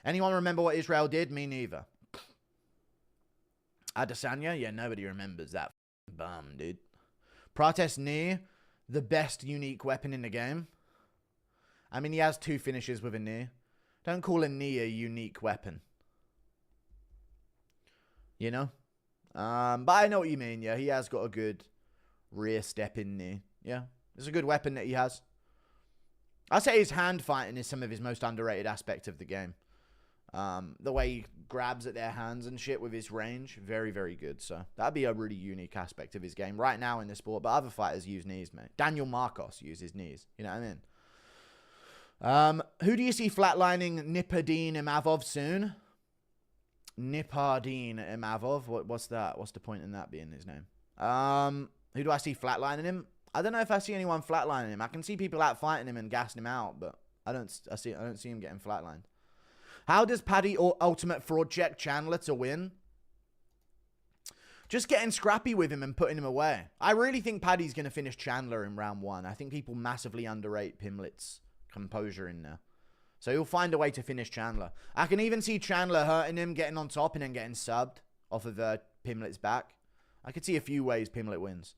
Anyone remember what Israel did? Me neither. Adesanya? Yeah, nobody remembers that bum, dude. Prates knee, the best unique weapon in the game. I mean, he has 2 finishes with a knee. Don't call a knee a unique weapon. You know? But I know what you mean, yeah. He has got a good rear step in knee. Yeah, it's a good weapon that he has. I'd say his hand fighting is some of his most underrated aspect of the game. The way he grabs at their hands and shit with his range, very, very good. So that'd be a really unique aspect of his game right now in the sport. But other fighters use knees, mate. Daniel Marcos uses knees. You know what I mean? Who do you see flatlining Nipadine Imavov soon? Nipadine Imavov. What's that? What's the point in that being his name? Who do I see flatlining him? I don't know if I see anyone flatlining him. I can see people out fighting him and gassing him out, but I don't see him getting flatlined. How does Paddy or Ultimate Fraud check Chandler to win? Just getting scrappy with him and putting him away. I really think Paddy's going to finish Chandler in round 1. I think people massively underrate Pimlet's composure in there. So he'll find a way to finish Chandler. I can even see Chandler hurting him, getting on top, and then getting subbed off of Pimlet's back. I could see a few ways Pimlet wins.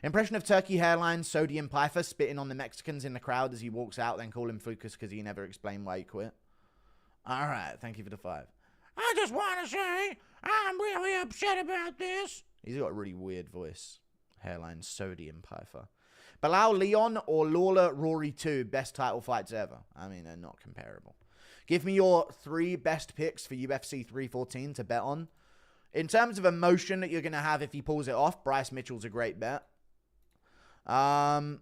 Impression of Turkey hairline, Sodium Pfeiffer spitting on the Mexicans in the crowd as he walks out, then call him Fucus because he never explained why he quit. All right, thank you for the 5. I just want to say I'm really upset about this. He's got a really weird voice. Hairline, Sodium Pfeiffer. Bilal Leon or Lawler Rory 2, best title fights ever. I mean, they're not comparable. Give me your 3 best picks for UFC 314 to bet on. In terms of emotion that you're going to have if he pulls it off, Bryce Mitchell's a great bet. I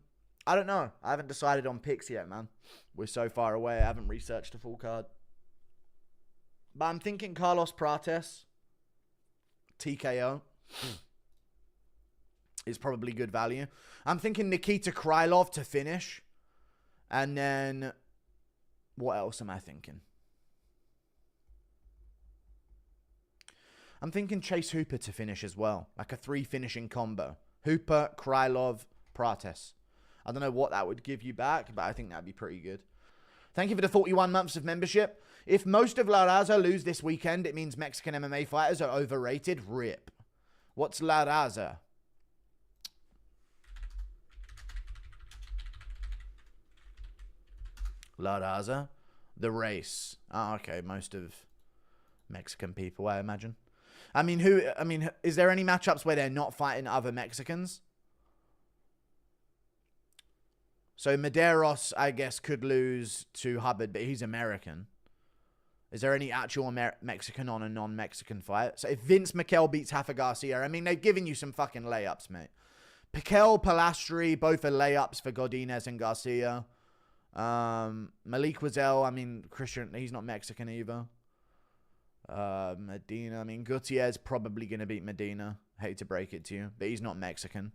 don't know. I haven't decided on picks yet, man. We're so far away. I haven't researched the full card. But I'm thinking Carlos Prates, TKO, is probably good value. I'm thinking Nikita Krylov to finish. And then, what else am I thinking? I'm thinking Chase Hooper to finish as well. Like a 3 finishing combo. Hooper, Krylov, Prates. I don't know what that would give you back, but I think that'd be pretty good. Thank you for the 41 months of membership. If most of La Raza lose this weekend, it means Mexican MMA fighters are overrated. RIP. What's La Raza? La Raza? The race. Oh, okay. Most of Mexican people, I imagine. I mean, is there any matchups where they're not fighting other Mexicans? So Mcgregor'S, I guess, could lose to Hubbard, but he's American. Is there any actual Mexican on a non-Mexican fight? So if Vince McKell beats Rafa Garcia, I mean, they've given you some fucking layups, mate. Piquel, Palastri, both are layups for Godinez and Garcia. Malik Wazell, I mean, Christian, he's not Mexican either. Medina, I mean, Gutierrez probably going to beat Medina. Hate to break it to you, but he's not Mexican.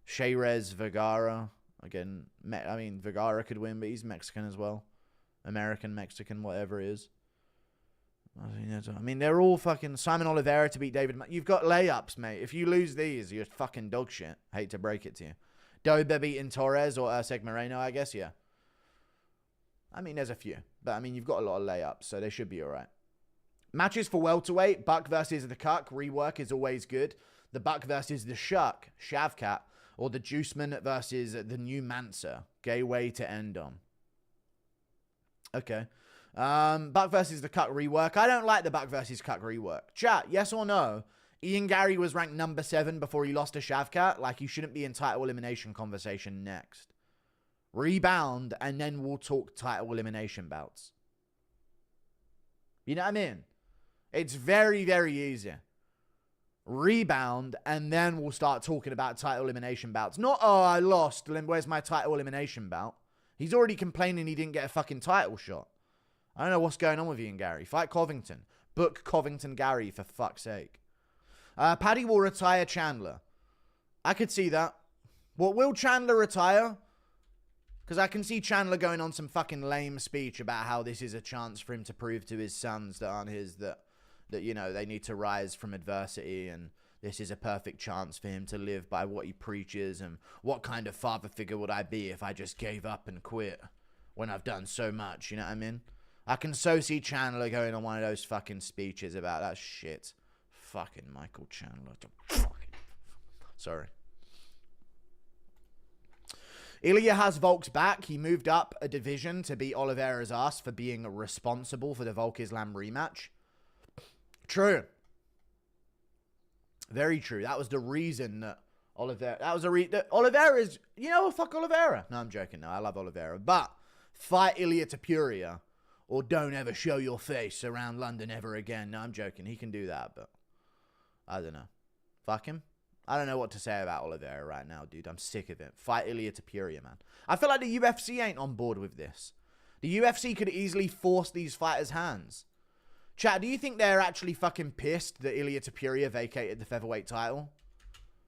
Shayrez Vergara. Again, I mean, Vergara could win, but he's Mexican as well. American, Mexican, whatever it is. I mean, they're all fucking... Simon Oliveira to beat David... You've got layups, mate. If you lose these, you're fucking dog shit. Hate to break it to you. Doba beating Torres or Urseg Moreno, I guess, yeah. I mean, there's a few. But, I mean, you've got a lot of layups, so they should be all right. Matches for welterweight. Buck versus the Cuck. Rework is always good. The Buck versus the Shuck. Shavkat. Or the Juiceman versus the new Mansa. Gay way to end on. Okay. Buck versus the Cuck rework. I don't like the Buck versus Cuck rework. Chat, yes or no? Ian Gary was ranked number 7 before he lost to Shavkat. Like, you shouldn't be in title elimination conversation next. Rebound, and then we'll talk title elimination bouts. You know what I mean? It's very, very easy. Rebound, and then we'll start talking about title elimination bouts. Not, oh, I lost. Then where's my title elimination bout? He's already complaining he didn't get a fucking title shot. I don't know what's going on with Ian Gary. Fight Covington. Book Covington Gary, for fuck's sake. Paddy will retire Chandler. I could see that. What, will Chandler retire? Because I can see Chandler going on some fucking lame speech about how this is a chance for him to prove to his sons that aren't his that you know, they need to rise from adversity, and this is a perfect chance for him to live by what he preaches, and what kind of father figure would I be if I just gave up and quit when I've done so much, you know what I mean? I can so see Chandler going on one of those fucking speeches about that shit. Fucking Michael Chandler. Sorry. Ilia has Volk's back. He moved up a division to beat Oliveira's ass for being responsible for the Volk Islam rematch. True. Very true. That was the reason that Oliveira... That was Oliveira's... You know what? Fuck Oliveira. No, I'm joking. No, I love Oliveira. But fight Ilia Topuria or don't ever show your face around London ever again. No, I'm joking. He can do that, but... I don't know. Fuck him. I don't know what to say about Oliveira right now, dude. I'm sick of it. Fight Ilia Topuria, man. I feel like the UFC ain't on board with this. The UFC could easily force these fighters' hands. Chat, do you think they're actually fucking pissed that Ilia Topuria vacated the featherweight title?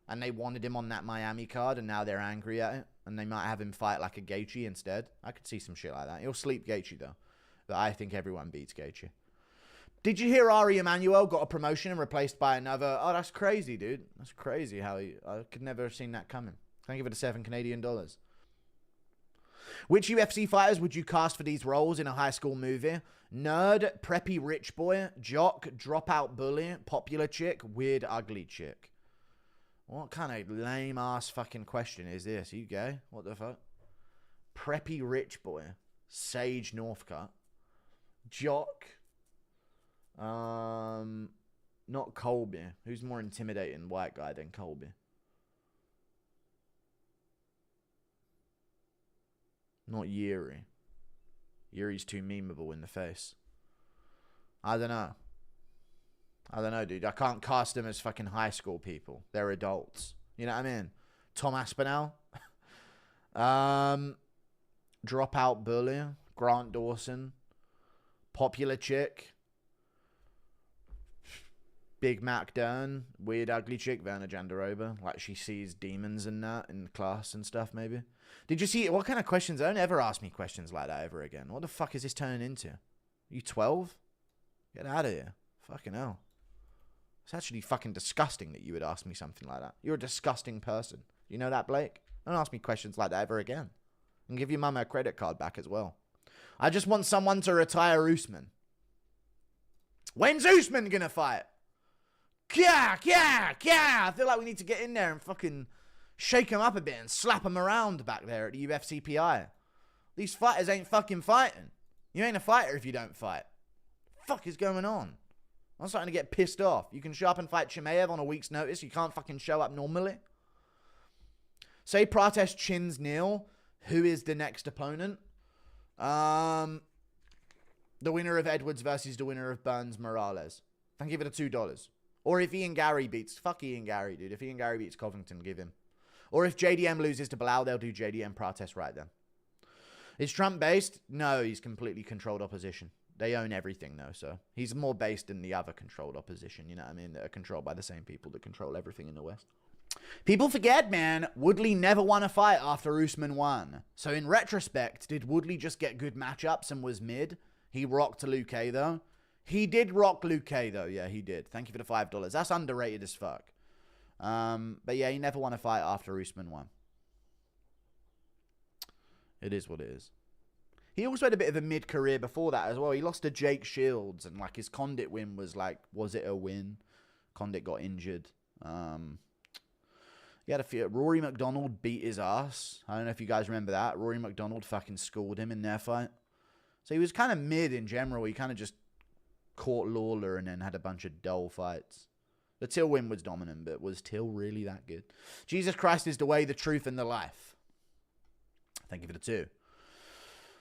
And they wanted him on that Miami card, and now they're angry at it? And they might have him fight like a Gaethje instead? I could see some shit like that. He'll sleep Gaethje, though. But I think everyone beats Gaethje. Did you hear Ari Emanuel got a promotion and replaced by another? Oh, that's crazy, dude. That's crazy how he... I could never have seen that coming. Can I give it a $7 Canadian? Which UFC fighters would you cast for these roles in a high school movie? Nerd, preppy rich boy, jock, dropout bully, popular chick, weird ugly chick. What kind of lame-ass fucking question is this? Are you gay? What the fuck? Preppy rich boy, Sage Northcutt, jock... not Colby. Who's more intimidating white guy than Colby? Not Yuri. Yuri's too memeable in the face. I don't know. I don't know, dude. I can't cast them as fucking high school people. They're adults. You know what I mean? Tom Aspinall. Dropout bully. Grant Dawson. Popular chick. Big Mac Dern, weird ugly chick, Werner Jandaroba. Like she sees demons and that in class and stuff, maybe. Did you see, what kind of questions? Don't ever ask me questions like that ever again. What the fuck is this turning into? Are you 12? Get out of here. Fucking hell. It's actually fucking disgusting that you would ask me something like that. You're a disgusting person. You know that, Blake? Don't ask me questions like that ever again. And give your mum her credit card back as well. I just want someone to retire Usman. When's Usman gonna fight? Yeah. I feel like we need to get in there and fucking shake him up a bit and slap him around back there at the UFC PI. These fighters ain't fucking fighting. You ain't a fighter if you don't fight. Fuck is going on? I'm starting to get pissed off. You can show up and fight Chimaev on a week's notice. You can't fucking show up normally. Say Pratesh chins Neil. Who is the next opponent? The winner of Edwards versus the winner of Burns Morales. Thank you for the $2. Or if Ian Gary beats... Fuck Ian Gary, dude. If Ian Gary beats Covington, give him. Or if JDM loses to Bilal, they'll do JDM Pratesh right then. Is Trump based? No, he's completely controlled opposition. They own everything, though, so... He's more based than the other controlled opposition, you know what I mean? That are controlled by the same people that control everything in the West. People forget, man. Woodley never won a fight after Usman won. So in retrospect, did Woodley just get good matchups and was mid? He rocked Luque, though. He did rock Luque, though. Yeah, he did. Thank you for the $5. That's underrated as fuck. But yeah, he never won a fight after Usman won. It is what it is. He also had a bit of a mid-career before that as well. He lost to Jake Shields, and like his Condit win was like, was it a win? Condit got injured. He had a few. Rory McDonald beat his ass. I don't know if you guys remember that. Rory McDonald fucking schooled him in their fight. So he was kind of mid in general. He kind of just caught Lawler and then had a bunch of dull fights. The Till win was dominant, but was Till really that good? Jesus Christ is the way, the truth, and the life. Thank you for the 2.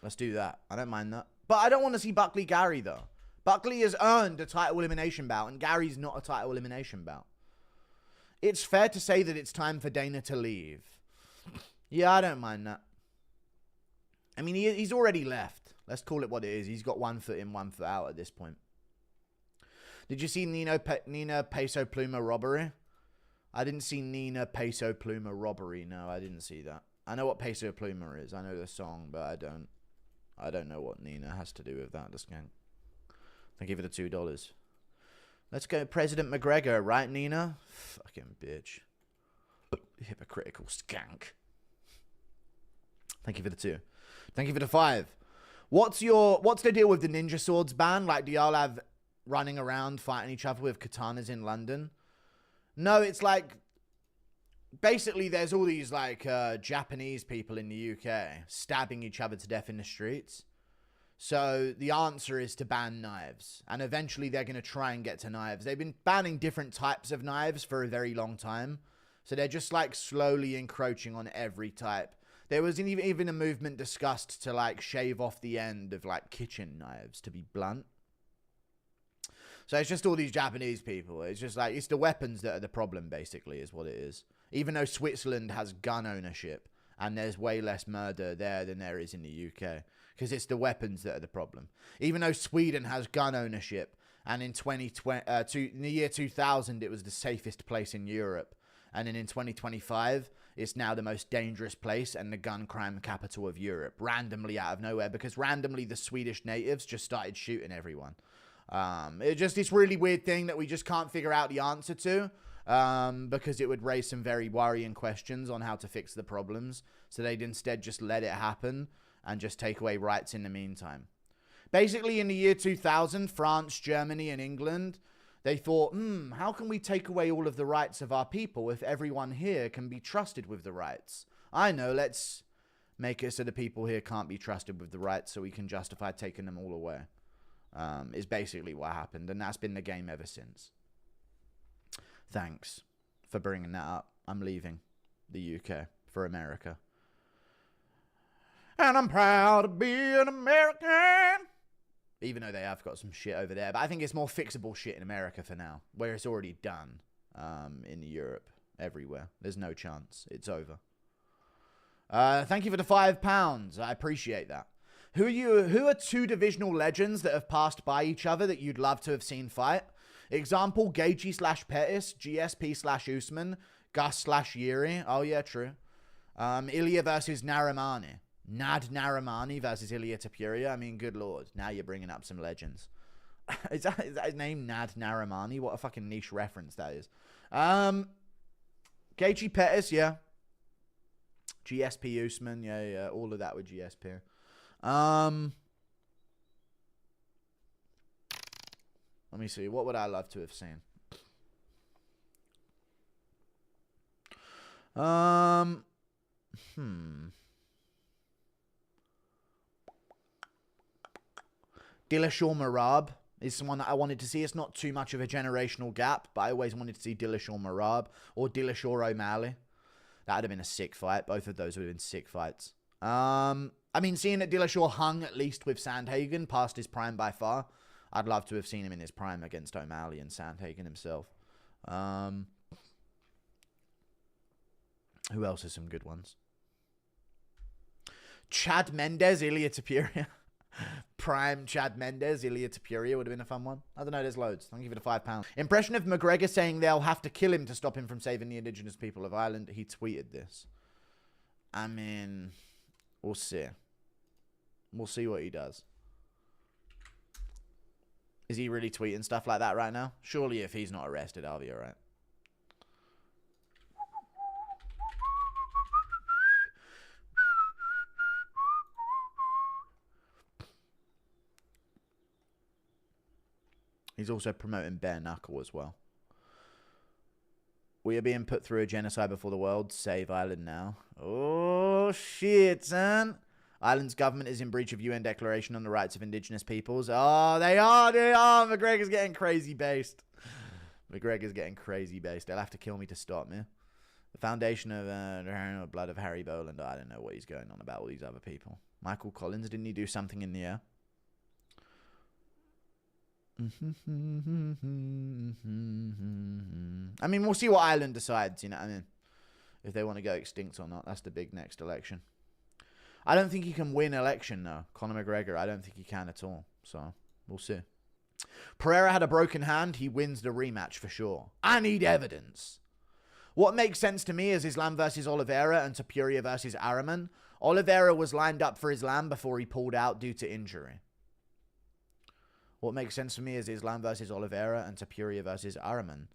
Let's do that. I don't mind that. But I don't want to see Buckley Gary, though. Buckley has earned a title elimination bout, and Gary's not a title elimination bout. It's fair to say that it's time for Dana to leave. Yeah, I don't mind that. I mean, he's already left. Let's call it what it is. He's got 1 foot in, 1 foot out at this point. Did you see Nina Peso Pluma robbery? I didn't see Nina Peso Pluma robbery. No, I didn't see that. I know what Peso Pluma is. I know the song, but I don't know what Nina has to do with that. This gang. Thank you for the $2. Let's go President McGregor, right, Nina? Fucking bitch. Hypocritical skank. Thank you for the 2. Thank you for the 5. What's the deal with the ninja swords ban? Like, do y'all have running around fighting each other with katanas in London? No, it's like, basically there's all these like Japanese people in the UK stabbing each other to death in the streets. So the answer is to ban knives. And eventually they're going to try and get to knives. They've been banning different types of knives for a very long time. So they're just like slowly encroaching on every type. There was even a movement discussed to like shave off the end of like kitchen knives, to be blunt. So it's just all these Japanese people. It's just like, it's the weapons that are the problem, basically, is what it is. Even though Switzerland has gun ownership and there's way less murder there than there is in the UK. Because it's the weapons that are the problem. Even though Sweden has gun ownership and in in the year 2000 it was the safest place in Europe. And then in 2025, it's now the most dangerous place and the gun crime capital of Europe. Randomly out of nowhere, because randomly the Swedish natives just started shooting everyone. It's just this really weird thing that we just can't figure out the answer to. Because it would raise some very worrying questions on how to fix the problems. So they'd instead just let it happen and just take away rights in the meantime. Basically, in the year 2000, France, Germany, and England, they thought, how can we take away all of the rights of our people if everyone here can be trusted with the rights? I know, let's make it so the people here can't be trusted with the rights so we can justify taking them all away. Is basically what happened, and that's been the game ever since. Thanks for bringing that up. I'm leaving the UK for America. And I'm proud to be an American. Even though they have got some shit over there. But I think it's more fixable shit in America for now. Where it's already done. In Europe. Everywhere. There's no chance. It's over. Thank you for the £5. I appreciate that. Who are two divisional legends that have passed by each other that you'd love to have seen fight? Example, Gaethje / Pettis, GSP / Usman, Gus / Yuri. Oh yeah, true. Ilia versus Narimani. Nad Narimani versus Ilia Topuria. I mean, good lord. Now you're bringing up some legends. Is that his name, Nad Narimani? What a fucking niche reference that is. Gaethje Pettis, yeah. GSP Usman, yeah. All of that with GSP. Let me see. What would I love to have seen? Dillashaw Marab is someone that I wanted to see. It's not too much of a generational gap, but I always wanted to see Dillashaw Marab or Dillashaw O'Malley. That would have been a sick fight. Both of those would have been sick fights. I mean, seeing that Dillashaw hung at least with Sandhagen, past his prime by far, I'd love to have seen him in his prime against O'Malley and Sandhagen himself. Who else has some good ones? Chad Mendes, Ilia Topuria. Prime Chad Mendes, Ilia Topuria would have been a fun one. I don't know, there's loads. Thank you for the £5. Impression of McGregor saying they'll have to kill him to stop him from saving the indigenous people of Ireland. He tweeted this. I mean, we'll see. We'll see what he does. Is he really tweeting stuff like that right now? Surely if he's not arrested, I'll be alright. He's also promoting bare knuckle as well. We are being put through a genocide before the world. Save Ireland now. Oh, shit, son. Ireland's government is in breach of UN Declaration on the Rights of Indigenous Peoples. Oh, they are. McGregor's getting crazy based. McGregor's getting crazy based. They'll have to kill me to stop me. The foundation of blood of Harry Boland. I don't know what he's going on about all these other people. Michael Collins, didn't he do something in the air? I mean, we'll see what Ireland decides, you know what I mean? If they want to go extinct or not. That's the big next election. I don't think he can win election, though. Conor McGregor, I don't think he can at all. So, we'll see. Pereira had a broken hand. He wins the rematch for sure. I need evidence. What makes sense to me is Islam versus Oliveira and Topuria versus Araman. Oliveira was lined up for Islam before he pulled out due to injury. What makes sense for me is Islam versus Oliveira and Topuria versus Araman.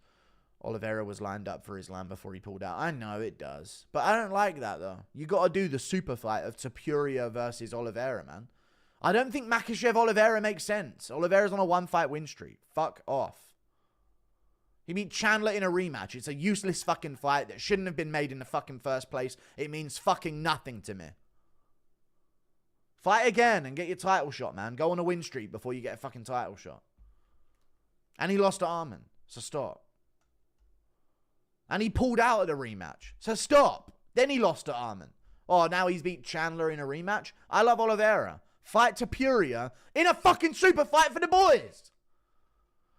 Oliveira was lined up for Islam before he pulled out. I know it does. But I don't like that, though. You got to do the super fight of Topuria versus Oliveira, man. I don't think Makhachev Oliveira makes sense. Oliveira's on a 1-fight win streak. Fuck off. He beat Chandler in a rematch. It's a useless fucking fight that shouldn't have been made in the fucking first place. It means fucking nothing to me. Fight again and get your title shot, man. Go on a win streak before you get a fucking title shot. And he lost to Arman. So stop. And he pulled out of the rematch. So stop. Then he lost to Arman. Oh, now he's beat Chandler in a rematch. I love Oliveira. Fight Topuria in a fucking super fight for the boys.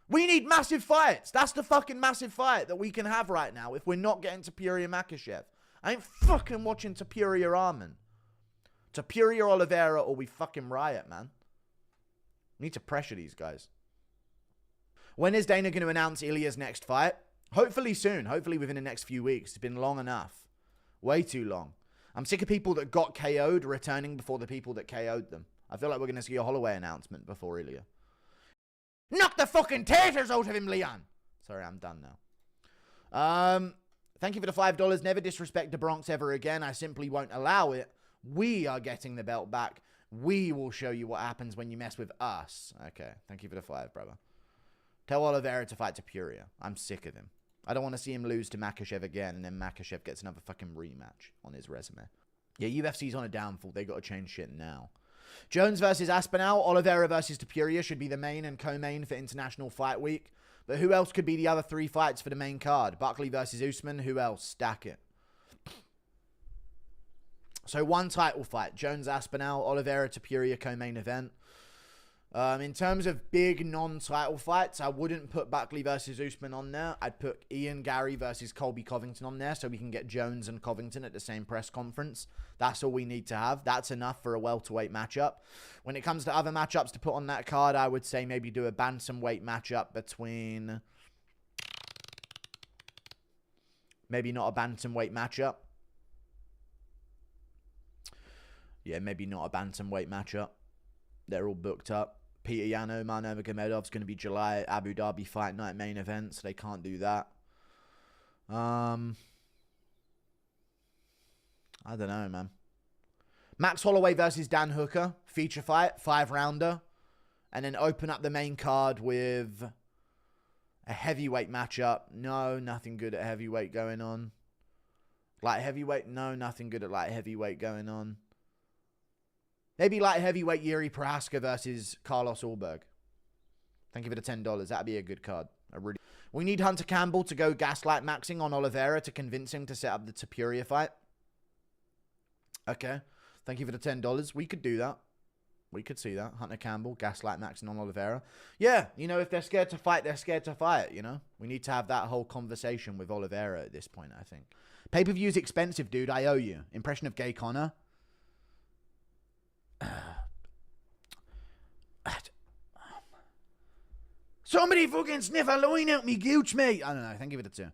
We need massive fights. That's the fucking massive fight that we can have right now if we're not getting Topuria Makhachev. I ain't fucking watching Topuria Arman. Topuria Oliveira or we fucking riot, man. We need to pressure these guys. When is Dana going to announce Ilia's next fight? Hopefully soon. Hopefully within the next few weeks. It's been long enough. Way too long. I'm sick of people that got KO'd returning before the people that KO'd them. I feel like we're going to see a Holloway announcement before Ilia. Knock the fucking taters out of him, Leon. Sorry, I'm done now. Thank you for the $5. Never disrespect the Bronx ever again. I simply won't allow it. We are getting the belt back. We will show you what happens when you mess with us. Okay, thank you for the 5, brother. Tell Oliveira to fight Topuria. I'm sick of him. I don't want to see him lose to Makhachev again, and then Makhachev gets another fucking rematch on his resume. Yeah, UFC's on a downfall. They got to change shit now. Jones versus Aspinall. Oliveira versus Topuria should be the main and co-main for International Fight Week. But who else could be the other 3 fights for the main card? Buckley versus Usman. Who else? Stack it. So 1 title fight. Jones Aspinall. Oliveira Topuria co-main event. In terms of big non-title fights, I wouldn't put Buckley versus Usman on there. I'd put Ian Gary versus Colby Covington on there so we can get Jones and Covington at the same press conference. That's all we need to have. That's enough for a welterweight matchup. When it comes to other matchups to put on that card, I would say maybe do a bantamweight matchup between... Maybe not a bantamweight matchup. Yeah, maybe not a bantamweight matchup. They're all booked up. Peter Yan, Omar Nurmagomedov's going to be July Abu Dhabi Fight Night main event, so they can't do that. I don't know, man. Max Holloway versus Dan Hooker, feature fight, 5-rounder. And then open up the main card with a heavyweight matchup. No, nothing good at heavyweight going on. Light heavyweight? No, nothing good at light heavyweight going on. Maybe light heavyweight Yuri Prohaska versus Carlos Ulberg. Thank you for the $10. That'd be a good card. We need Hunter Campbell to go gaslight maxing on Oliveira to convince him to set up the Topuria fight. Okay. Thank you for the $10. We could do that. We could see that. Hunter Campbell, gaslight maxing on Oliveira. Yeah, you know, if they're scared to fight, they're scared to fight, you know. We need to have that whole conversation with Oliveira at this point, I think. Pay-per-view's expensive, dude. I owe you. Impression of Gay Connor. Somebody fucking sniff a line out me gooch, mate. I don't know. Thank you for the 2.